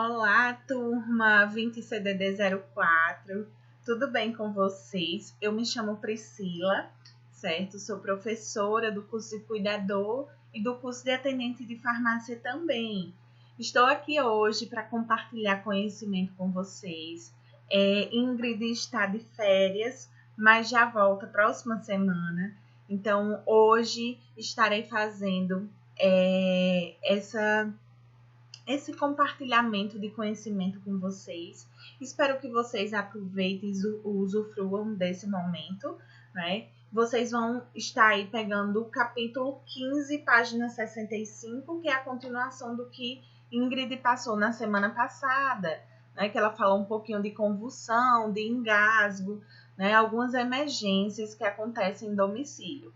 Olá, turma 20CDD04, tudo bem com vocês? Eu me chamo Priscila, certo? Sou professora do curso de cuidador e do curso de atendente de farmácia também. Estou aqui hoje para compartilhar conhecimento com vocês. Ingrid está de férias, mas já volta próxima semana. Então, hoje estarei fazendo esse compartilhamento de conhecimento com vocês. Espero que vocês aproveitem e usufruam desse momento, né? Vocês vão estar aí pegando o capítulo 15, página 65, que é a continuação do que Ingrid passou na semana passada, né? Que ela falou um pouquinho de convulsão, de engasgo, né? Algumas emergências que acontecem em domicílio.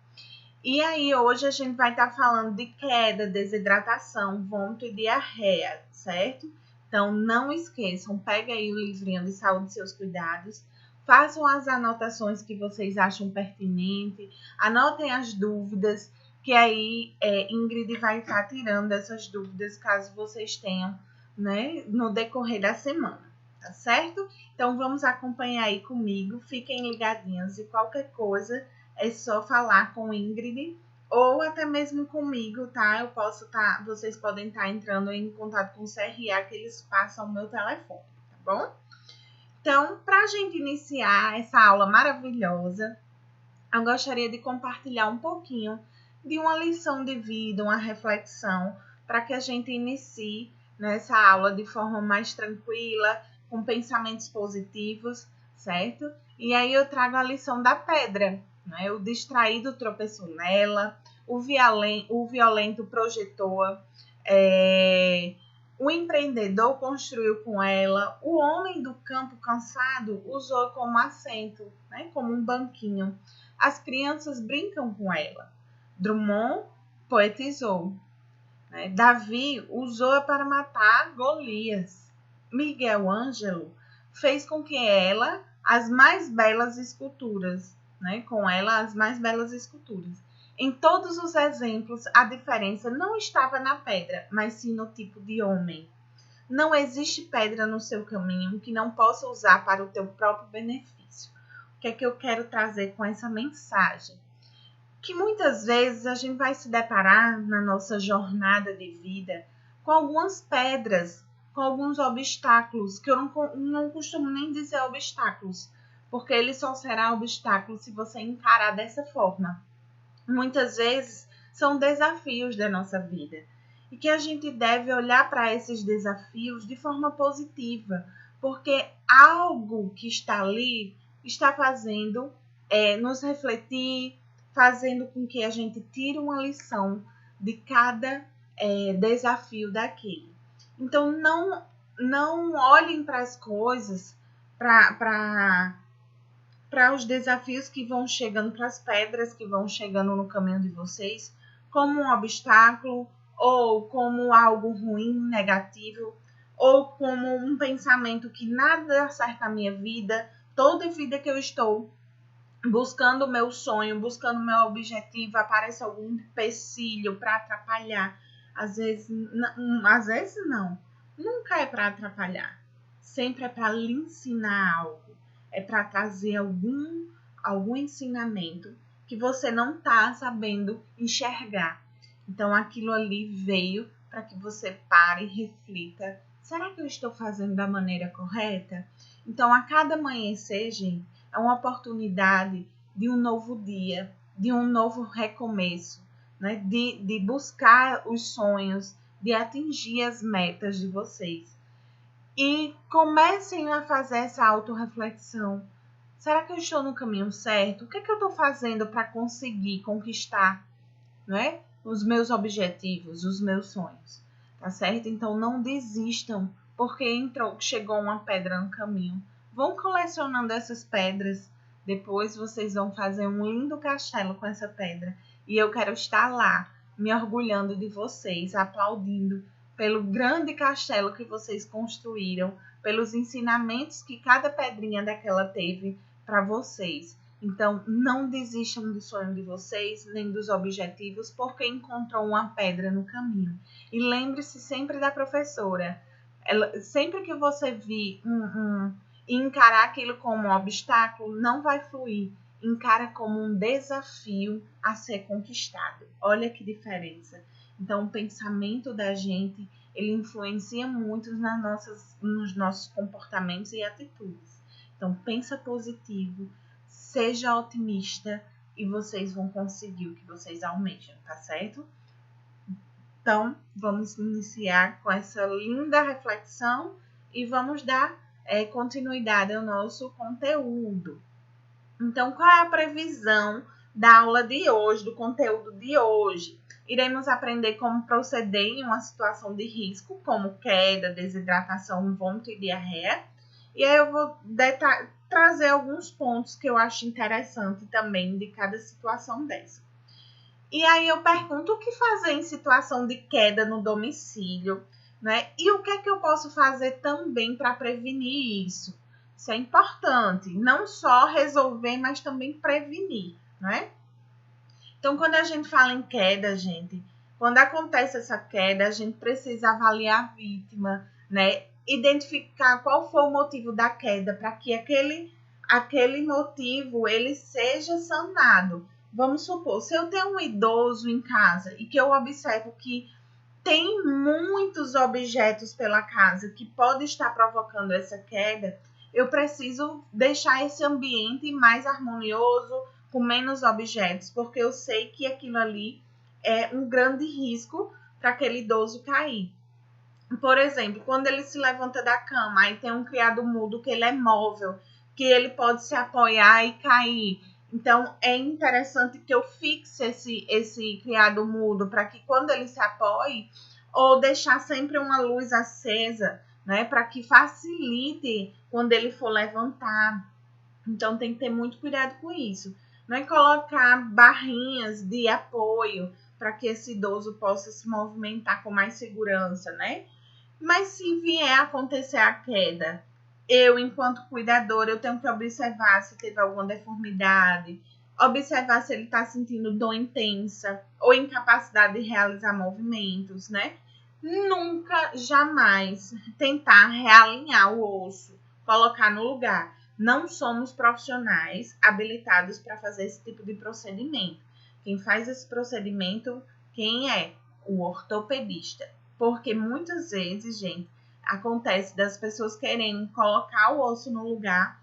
E aí, hoje a gente vai estar falando de queda, desidratação, vômito e diarreia, certo? Então, não esqueçam, peguem aí o livrinho de saúde e seus cuidados, façam as anotações que vocês acham pertinente, anotem as dúvidas, que aí Ingrid vai estar tirando essas dúvidas, caso vocês tenham, né, no decorrer da semana, tá certo? Então, vamos acompanhar aí comigo, fiquem ligadinhos e qualquer coisa é só falar com Ingrid ou até mesmo comigo, tá? Vocês podem estar entrando em contato com o CRA, que eles passam o meu telefone, tá bom? Então, para a gente iniciar essa aula maravilhosa, eu gostaria de compartilhar um pouquinho de uma lição de vida, uma reflexão, para que a gente inicie nessa aula de forma mais tranquila, com pensamentos positivos, certo? E aí eu trago a lição da pedra, né? O distraído tropeçou nela, o violento projetou, o empreendedor construiu com ela, o homem do campo cansado usou como assento, né? Como um banquinho. As crianças brincam com ela. Drummond poetizou, né? Davi usou-a para matar Golias. Miguel Ângelo fez com que ela as mais belas esculturas, né? Com ela as mais belas esculturas. Em todos os exemplos, a diferença não estava na pedra, mas sim no tipo de homem. Não existe pedra no seu caminho que não possa usar para o teu próprio benefício. O que é que eu quero trazer com essa mensagem? Que muitas vezes a gente vai se deparar na nossa jornada de vida com algumas pedras, com alguns obstáculos, que eu não costumo nem dizer obstáculos, porque ele só será obstáculo se você encarar dessa forma. Muitas vezes são desafios da nossa vida e que a gente deve olhar para esses desafios de forma positiva, porque algo que está ali está fazendo nos refletir, fazendo com que a gente tire uma lição de cada desafio daquele. Então, não olhem para as coisas, para os desafios que vão chegando, para as pedras que vão chegando no caminho de vocês, como um obstáculo, ou como algo ruim, negativo, ou como um pensamento que nada dá certo na minha vida, toda vida que eu estou buscando o meu sonho, buscando o meu objetivo, aparece algum empecilho para atrapalhar. Às vezes não. Nunca é para atrapalhar. Sempre é para lhe ensinar algo. É para trazer algum ensinamento que você não está sabendo enxergar. Então, aquilo ali veio para que você pare e reflita. Será que eu estou fazendo da maneira correta? Então, a cada amanhecer, gente, é uma oportunidade de um novo dia, de um novo recomeço, né? De buscar os sonhos, de atingir as metas de vocês. E comecem a fazer essa autorreflexão. Será que eu estou no caminho certo? O que é que eu estou fazendo para conseguir conquistar, não é? Os meus objetivos, os meus sonhos, tá certo? Então, não desistam, porque chegou uma pedra no caminho. Vão colecionando essas pedras, depois vocês vão fazer um lindo castelo com essa pedra. E eu quero estar lá, me orgulhando de vocês, aplaudindo pelo grande castelo que vocês construíram, pelos ensinamentos que cada pedrinha daquela teve para vocês. Então, não desistam do sonho de vocês, nem dos objetivos, porque encontrou uma pedra no caminho. E lembre-se sempre da professora. Sempre que você vir encarar aquilo como um obstáculo, não vai fluir. Encara como um desafio a ser conquistado. Olha que diferença. Então, o pensamento da gente, ele influencia muito nos nossos comportamentos e atitudes. Então, pensa positivo, seja otimista e vocês vão conseguir o que vocês almejam, tá certo? Então, vamos iniciar com essa linda reflexão e vamos dar continuidade ao nosso conteúdo. Então, qual é a previsão da aula de hoje, do conteúdo de hoje? Iremos aprender como proceder em uma situação de risco, como queda, desidratação, vômito e diarreia. E aí eu vou trazer alguns pontos que eu acho interessante também de cada situação dessa. E aí eu pergunto o que fazer em situação de queda no domicílio, né? E o que é que eu posso fazer também para prevenir isso? Isso é importante, não só resolver, mas também prevenir, né? Então, quando a gente fala em queda, gente, quando acontece essa queda, a gente precisa avaliar a vítima, né? Identificar qual foi o motivo da queda para que aquele motivo ele seja sanado. Vamos supor, se eu tenho um idoso em casa e que eu observo que tem muitos objetos pela casa que pode estar provocando essa queda, eu preciso deixar esse ambiente mais harmonioso, com menos objetos, porque eu sei que aquilo ali é um grande risco para aquele idoso cair. Por exemplo, quando ele se levanta da cama, aí tem um criado mudo que ele é móvel, que ele pode se apoiar e cair. Então, é interessante que eu fixe esse criado mudo para que quando ele se apoie, ou deixar sempre uma luz acesa, né, para que facilite quando ele for levantar. Então, tem que ter muito cuidado com isso. Não é colocar barrinhas de apoio para que esse idoso possa se movimentar com mais segurança, né? Mas se vier a acontecer a queda, eu, enquanto cuidadora, eu tenho que observar se teve alguma deformidade, observar se ele está sentindo dor intensa ou incapacidade de realizar movimentos, né? Nunca, jamais tentar realinhar o osso, colocar no lugar. Não somos profissionais habilitados para fazer esse tipo de procedimento. Quem faz esse procedimento, quem é? O ortopedista. Porque muitas vezes, gente, acontece das pessoas querendo colocar o osso no lugar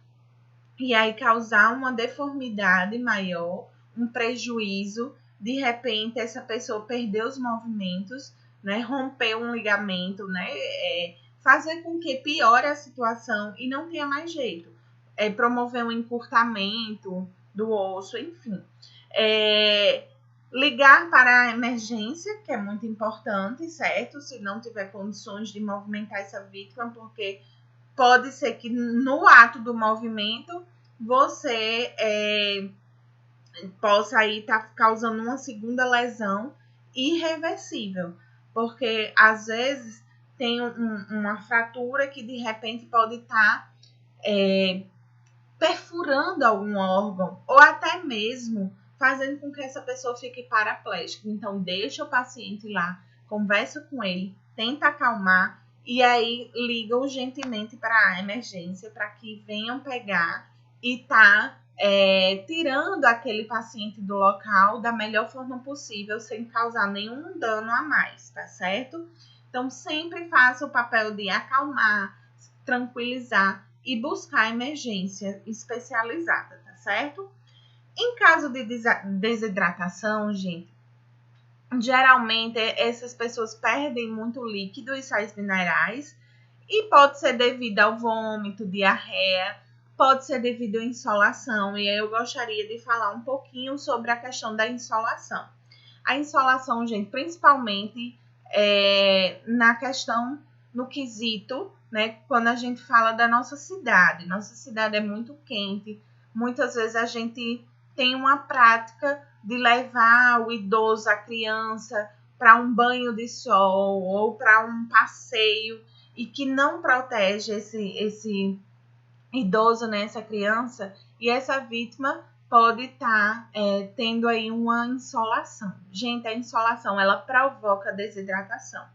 e aí causar uma deformidade maior, um prejuízo. De repente, essa pessoa perdeu os movimentos, né, romper um ligamento, né, fazer com que piore a situação e não tenha mais jeito. Promover um encurtamento do osso, enfim. Ligar para a emergência, que é muito importante, certo? Se não tiver condições de movimentar essa vítima, porque pode ser que no ato do movimento você possa aí estar causando uma segunda lesão irreversível, porque às vezes tem uma fratura que de repente pode estar perfurando algum órgão ou até mesmo fazendo com que essa pessoa fique paraplégica. Então, deixa o paciente lá, conversa com ele, tenta acalmar e aí liga urgentemente para a emergência para que venham pegar e tirando aquele paciente do local da melhor forma possível, sem causar nenhum dano a mais, tá certo? Então, sempre faça o papel de acalmar, tranquilizar e buscar emergência especializada, tá certo? Em caso de desidratação, gente, geralmente essas pessoas perdem muito líquido e sais minerais e pode ser devido ao vômito, diarreia, pode ser devido à insolação. E aí eu gostaria de falar um pouquinho sobre a questão da insolação. A insolação, gente, principalmente na questão, no quesito, né, quando a gente fala da nossa cidade. Nossa cidade é muito quente. Muitas vezes a gente tem uma prática de levar o idoso, a criança, para um banho de sol ou para um passeio e que não protege esse idoso, né, essa criança, e essa vítima pode estar tendo aí uma insolação. Gente, a insolação, ela provoca desidratação.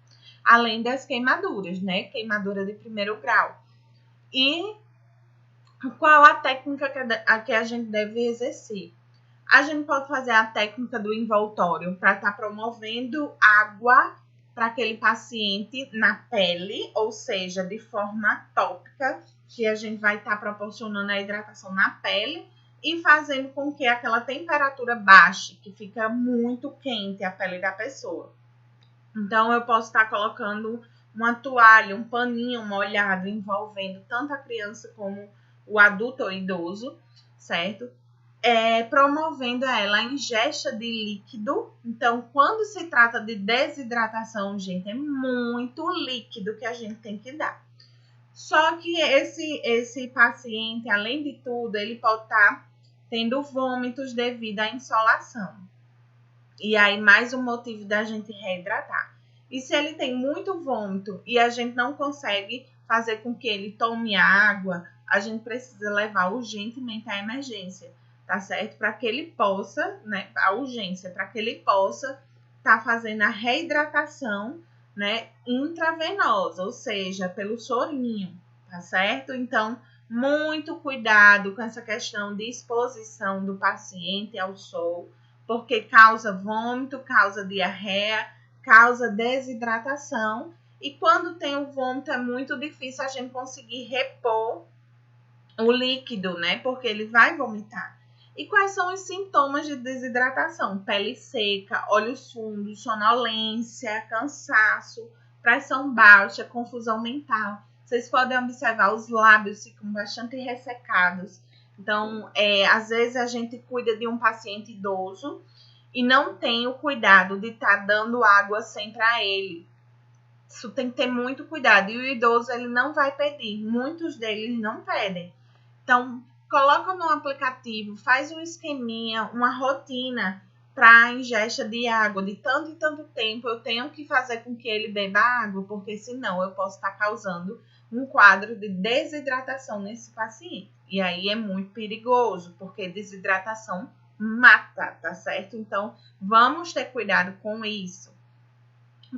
além das queimaduras, né? Queimadura de primeiro grau. E qual a técnica que a gente deve exercer? A gente pode fazer a técnica do envoltório para estar promovendo água para aquele paciente na pele, ou seja, de forma tópica, que a gente vai estar proporcionando a hidratação na pele e fazendo com que aquela temperatura baixe, que fica muito quente a pele da pessoa. Então, eu posso estar colocando uma toalha, um paninho molhado, envolvendo tanto a criança como o adulto ou idoso, certo? Promovendo a ingesta de líquido. Então, quando se trata de desidratação, gente, é muito líquido que a gente tem que dar. Só que esse paciente, além de tudo, ele pode estar tendo vômitos devido à insolação. E aí, mais um motivo da gente reidratar. E se ele tem muito vômito e a gente não consegue fazer com que ele tome água, a gente precisa levar urgentemente à emergência, tá certo? Para que ele possa, né, a urgência, para que ele possa estar fazendo a reidratação, né, intravenosa, ou seja, pelo sorinho, tá certo? Então, muito cuidado com essa questão de exposição do paciente ao sol, porque causa vômito, causa diarreia, causa desidratação. E quando tem o vômito é muito difícil a gente conseguir repor o líquido, né? Porque ele vai vomitar. E quais são os sintomas de desidratação? Pele seca, olhos fundos, sonolência, cansaço, pressão baixa, confusão mental. Vocês podem observar, os lábios ficam bastante ressecados. Então, às vezes a gente cuida de um paciente idoso e não tem o cuidado de estar dando água sempre a ele. Isso tem que ter muito cuidado. E o idoso, ele não vai pedir. Muitos deles não pedem. Então, coloca no aplicativo, faz um esqueminha, uma rotina para a ingesta de água. De tanto e tanto tempo eu tenho que fazer com que ele beba água, porque senão eu posso estar causando um quadro de desidratação nesse paciente. E aí é muito perigoso, porque desidratação mata, tá certo? Então, vamos ter cuidado com isso.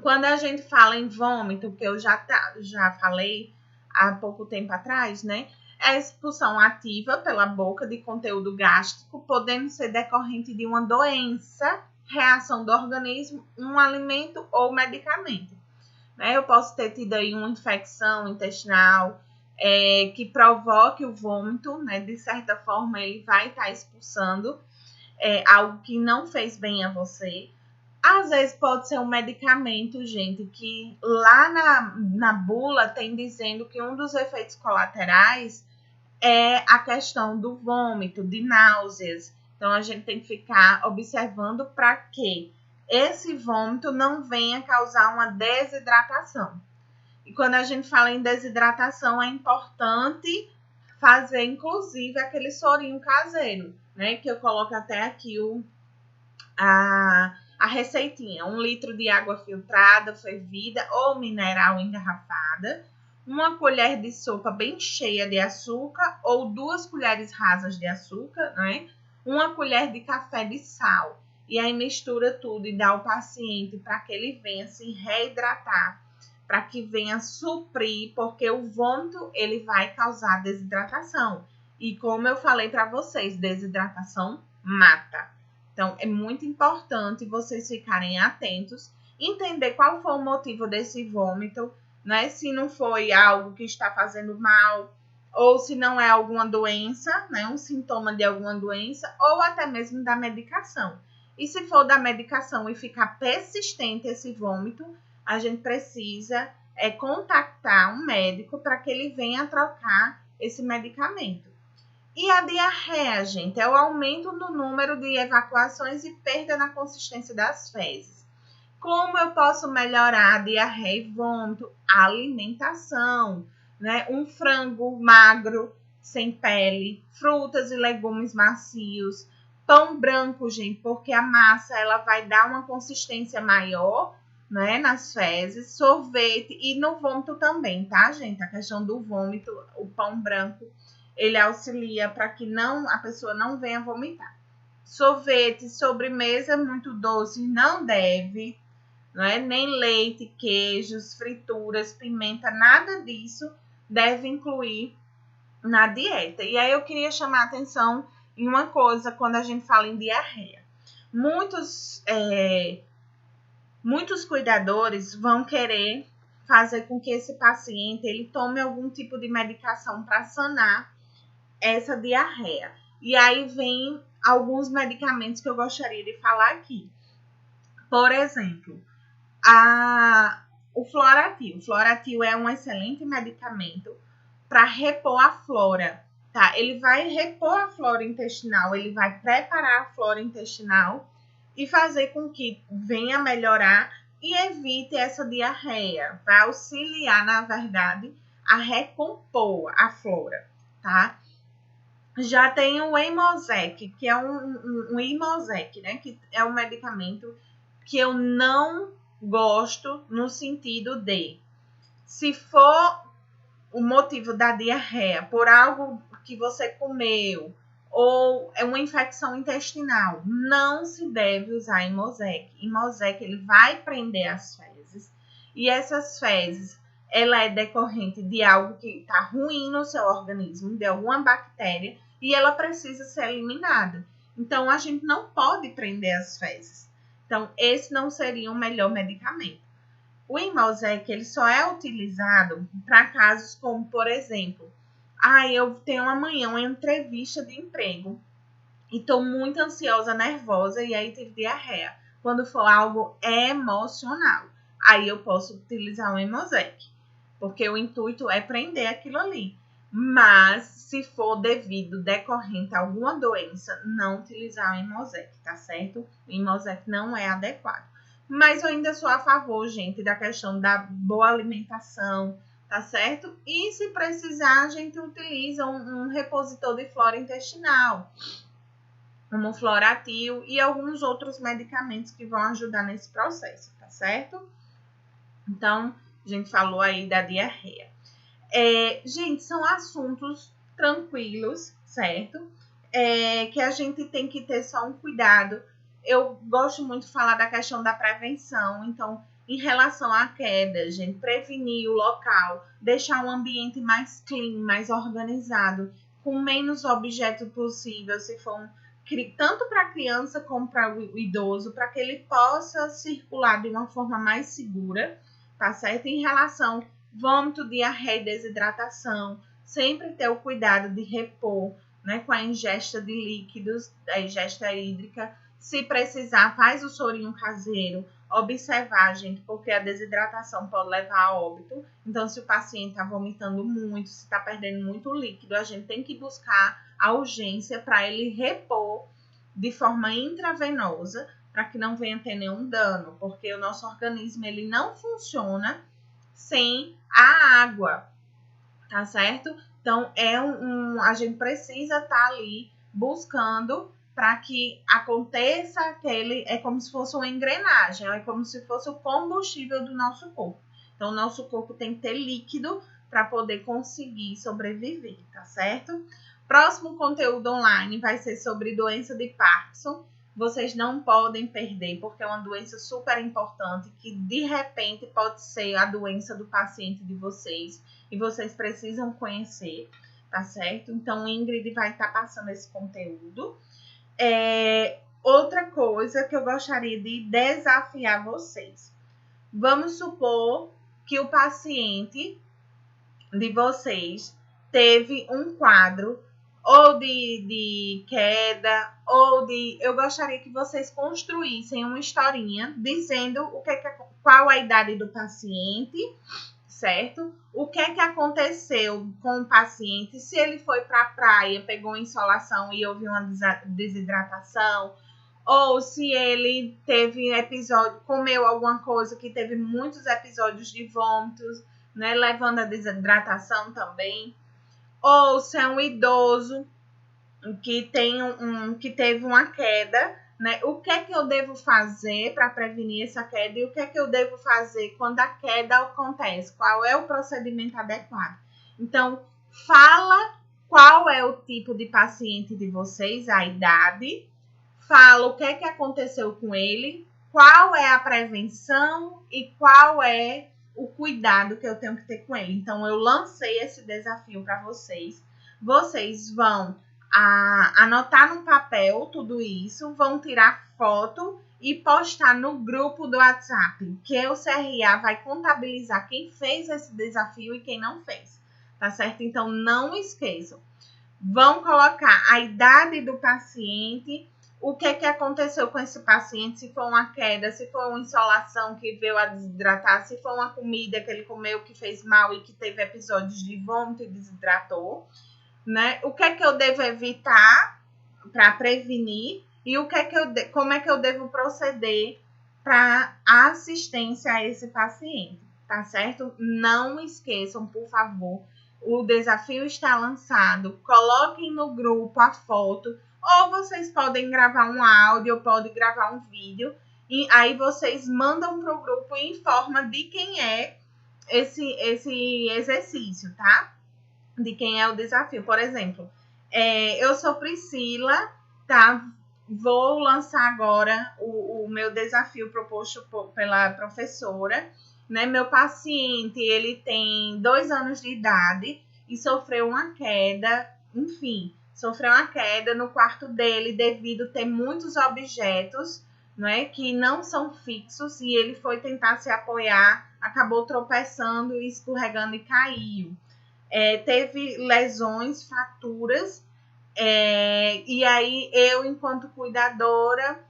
Quando a gente fala em vômito, que eu já falei há pouco tempo atrás, né? É a expulsão ativa pela boca de conteúdo gástrico, podendo ser decorrente de uma doença, reação do organismo, um alimento ou medicamento. Eu posso ter tido aí uma infecção intestinal que provoque o vômito, né? De certa forma, ele vai estar expulsando algo que não fez bem a você. Às vezes pode ser um medicamento, gente, que lá na bula tem dizendo que um dos efeitos colaterais é a questão do vômito, de náuseas. Então, a gente tem que ficar observando para que esse vômito não venha causar uma desidratação. E quando a gente fala em desidratação, é importante fazer, inclusive, aquele sorinho caseiro, né? Que eu coloco até aqui a receitinha. 1 litro de água filtrada, fervida ou mineral engarrafada, 1 colher de sopa bem cheia de açúcar ou 2 colheres rasas de açúcar, né? 1 colher de café de sal. E aí mistura tudo e dá ao paciente para que ele venha se reidratar, para que venha suprir, porque o vômito ele vai causar desidratação. E como eu falei para vocês, desidratação mata. Então, é muito importante vocês ficarem atentos, entender qual foi o motivo desse vômito, né? Se não foi algo que está fazendo mal, ou se não é alguma doença, né? Um sintoma de alguma doença, ou até mesmo da medicação. E se for da medicação e ficar persistente esse vômito, a gente precisa contactar um médico para que ele venha trocar esse medicamento. E a diarreia, gente, é o aumento no número de evacuações e perda na consistência das fezes. Como eu posso melhorar a diarreia e vômito? Alimentação, né? Um frango magro, sem pele, frutas e legumes macios, pão branco, gente, porque a massa ela vai dar uma consistência maior, né, nas fezes, sorvete e no vômito também, tá, gente? A questão do vômito, o pão branco, ele auxilia para que a pessoa não venha vomitar. Sorvete, sobremesa muito doce, não deve, não é? Nem leite, queijos, frituras, pimenta, nada disso deve incluir na dieta. E aí eu queria chamar a atenção em uma coisa quando a gente fala em diarreia. Muitos cuidadores vão querer fazer com que esse paciente ele tome algum tipo de medicação para sanar essa diarreia. E aí vem alguns medicamentos que eu gostaria de falar aqui. Por exemplo, o Floratil. O Floratil é um excelente medicamento para repor a flora, tá? Ele vai repor a flora intestinal, ele vai preparar a flora intestinal e fazer com que venha melhorar e evite essa diarreia. Vai auxiliar, na verdade, a recompor a flora, tá? Já tem o Emosec, que é um Imosec, né? Que é um medicamento que eu não gosto no sentido de, se for o motivo da diarreia por algo que você comeu ou é uma infecção intestinal, não se deve usar Imosec. Imosec, ele vai prender as fezes e essas fezes, ela é decorrente de algo que está ruim no seu organismo, de alguma bactéria, e ela precisa ser eliminada. Então, a gente não pode prender as fezes. Então, esse não seria o melhor medicamento. O Imosec, ele só é utilizado para casos como, por exemplo, eu tenho amanhã uma entrevista de emprego e estou muito ansiosa, nervosa e aí tive diarreia. Quando for algo emocional, aí eu posso utilizar o Imosec, porque o intuito é prender aquilo ali. Mas, se for decorrente a alguma doença, não utilizar o Imosec, tá certo? O Imosec não é adequado. Mas eu ainda sou a favor, gente, da questão da boa alimentação, tá certo? E se precisar, a gente utiliza um repositor de flora intestinal, como o Floratil e alguns outros medicamentos que vão ajudar nesse processo, tá certo? Então, a gente falou aí da diarreia. Gente, são assuntos tranquilos, certo? Que a gente tem que ter só um cuidado. Eu gosto muito de falar da questão da prevenção. Então, em relação à queda, gente, prevenir o local, deixar o ambiente mais clean, mais organizado, com menos objetos possível, se for tanto para a criança como para o idoso, para que ele possa circular de uma forma mais segura, tá certo? Em relação vômito, diarreia e desidratação, sempre ter o cuidado de repor, né, com a ingesta de líquidos, a ingesta hídrica. Se precisar, faz o sorinho caseiro. Observar, gente, porque a desidratação pode levar a óbito. Então, se o paciente está vomitando muito, se está perdendo muito líquido, a gente tem que buscar a urgência para ele repor de forma intravenosa, para que não venha ter nenhum dano, porque o nosso organismo ele não funciona sem a água, tá certo? Então, a gente precisa estar ali buscando para que aconteça é como se fosse uma engrenagem, é como se fosse o combustível do nosso corpo. Então, o nosso corpo tem que ter líquido para poder conseguir sobreviver, tá certo? Próximo conteúdo online vai ser sobre doença de Parkinson. Vocês não podem perder, porque é uma doença super importante que, de repente, pode ser a doença do paciente de vocês e vocês precisam conhecer, tá certo? Então, Ingrid vai estar passando esse conteúdo. Outra coisa que eu gostaria de desafiar vocês. Vamos supor que o paciente de vocês teve um quadro ou de queda, ou de... Eu gostaria que vocês construíssem uma historinha dizendo qual a idade do paciente, certo? O que aconteceu com o paciente, se ele foi para a praia, pegou uma insolação e houve uma desidratação, ou se ele teve comeu alguma coisa que teve muitos episódios de vômitos, né, levando a desidratação também. Ou se é um idoso que teve uma queda, né? O que é que eu devo fazer para prevenir essa queda e o que é que eu devo fazer quando a queda acontece? Qual é o procedimento adequado? Então, fala qual é o tipo de paciente de vocês, a idade, fala o que é que aconteceu com ele, qual é a prevenção e qual é o cuidado que eu tenho que ter com ele. Então, eu lancei esse desafio para vocês. Vocês vão anotar no papel tudo isso, vão tirar foto e postar no grupo do WhatsApp, que o CRA vai contabilizar quem fez esse desafio e quem não fez, tá certo? Então, não esqueçam. Vão colocar a idade do paciente, o que aconteceu com esse paciente, se foi uma queda, se foi uma insolação que veio a desidratar, se foi uma comida que ele comeu que fez mal e que teve episódios de vômito e desidratou, né? O que eu devo evitar para prevenir e como é que eu devo proceder para assistência a esse paciente, tá certo? Não esqueçam, por favor, o desafio está lançado, coloquem no grupo a foto, ou vocês podem gravar um áudio, ou podem gravar um vídeo, e aí vocês mandam para o grupo e informam de quem é esse exercício, tá? De quem é o desafio. Por exemplo, eu sou Priscila, tá? Vou lançar agora o meu desafio proposto pela professora, né? Meu paciente, ele tem 2 anos de idade e sofreu uma queda, enfim, sofreu uma queda no quarto dele devido a ter muitos objetos, né, que não são fixos, e ele foi tentar se apoiar, acabou tropeçando, escorregando e caiu. Teve lesões, fraturas, e aí eu, enquanto cuidadora,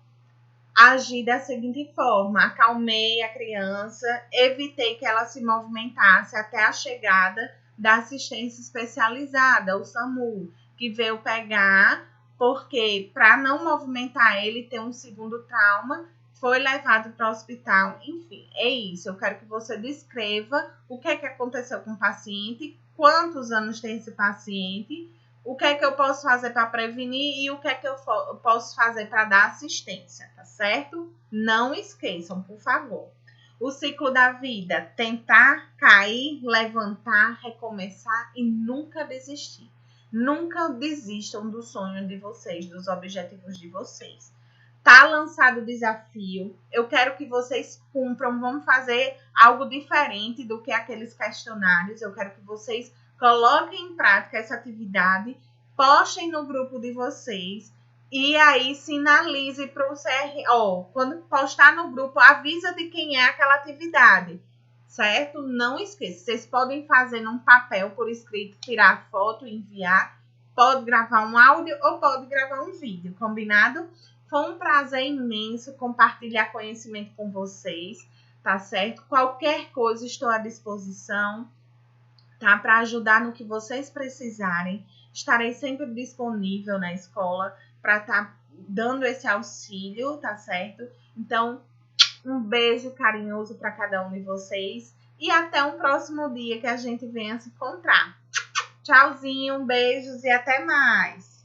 agi da seguinte forma: acalmei a criança, evitei que ela se movimentasse até a chegada da assistência especializada, o SAMU, que veio pegar, porque para não movimentar ele, ter um segundo trauma, foi levado para o hospital. Enfim, é isso. Eu quero que você descreva o que aconteceu com o paciente, quantos anos tem esse paciente, o que eu posso fazer para prevenir e o que eu posso fazer para dar assistência, tá certo? Não esqueçam, por favor. O ciclo da vida: tentar, cair, levantar, recomeçar e nunca desistir. Nunca desistam do sonho de vocês, dos objetivos de vocês. Tá lançado o desafio. Eu quero que vocês cumpram. Vamos fazer algo diferente do que aqueles questionários. Eu quero que vocês coloquem em prática essa atividade, postem no grupo de vocês e aí sinalize para o CRO. Quando postar no grupo, avisa de quem é aquela atividade, certo? Não esqueça, vocês podem fazer num papel por escrito, tirar foto e enviar. Pode gravar um áudio ou pode gravar um vídeo, combinado? Foi um prazer imenso compartilhar conhecimento com vocês, tá certo? Qualquer coisa, estou à disposição, tá? Para ajudar no que vocês precisarem. Estarei sempre disponível na escola para estar dando esse auxílio, tá certo? Então, um beijo carinhoso para cada um de vocês e até um próximo dia que a gente venha se encontrar. Tchauzinho, beijos e até mais!